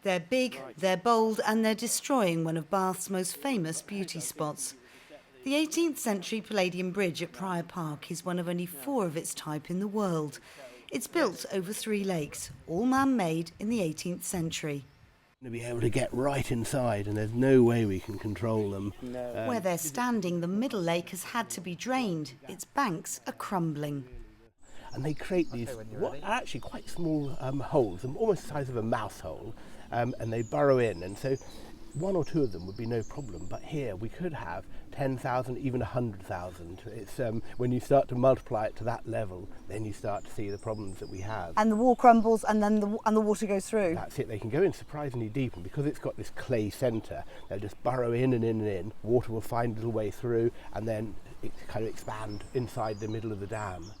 They're big, they're bold, and they're destroying one of Bath's most famous beauty spots. The 18th century Palladian Bridge at Prior Park is one of only 4 of its type in the world. It's built over 3 lakes, all man-made in the 18th century. To be able to get right inside, and there's no way we can control them. Where they're standing, the middle lake has had to be drained. Its banks are crumbling. And they create these what are actually quite small holes, almost the size of a mouse hole, and they burrow in. And so 1 or 2 of them would be no problem, but here we could have 10,000, even 100,000. It's when you start to multiply it to that level, then you start to see the problems that we have. And the wall crumbles, and then the water goes through. That's it. They can go in surprisingly deep, and because it's got this clay centre, they'll just burrow in and in and in. Water will find a little way through, and then it kind of expand inside the middle of the dam.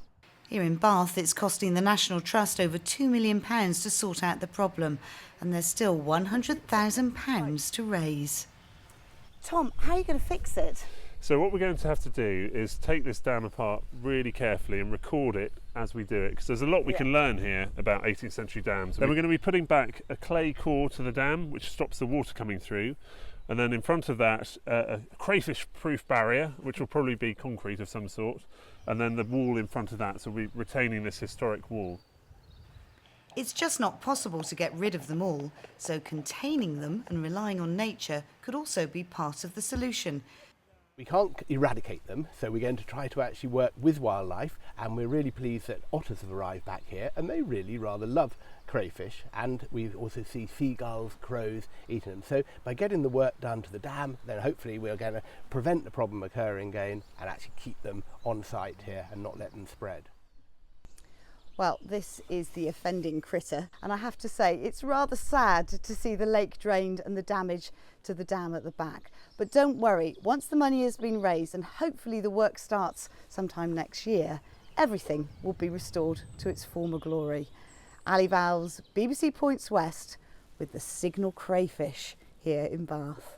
Here in Bath, it's costing the National Trust over £2 million to sort out the problem, and there's still £100,000 to raise. Tom, how are you going to fix it? So what we're going to have to do is take this dam apart really carefully and record it as we do it, because there's a lot we can learn here about 18th century dams. Then we're going to be putting back a clay core to the dam, which stops the water coming through. And then in front of that, a crayfish-proof barrier, which will probably be concrete of some sort. And then the wall in front of that, so we'll be retaining this historic wall. It's just not possible to get rid of them all, so containing them and relying on nature could also be part of the solution. We can't eradicate them, so we're going to try to actually work with wildlife, and we're really pleased that otters have arrived back here, and they really rather love crayfish, and we also see seagulls, crows eating them. So by getting the work done to the dam, then hopefully we're going to prevent the problem occurring again and actually keep them on site here and not let them spread. Well, this is the offending critter, and I have to say it's rather sad to see the lake drained and the damage to the dam at the back. But don't worry, once the money has been raised and hopefully the work starts sometime next year, everything will be restored to its former glory. Ali Vowles, BBC Points West, with the signal crayfish here in Bath.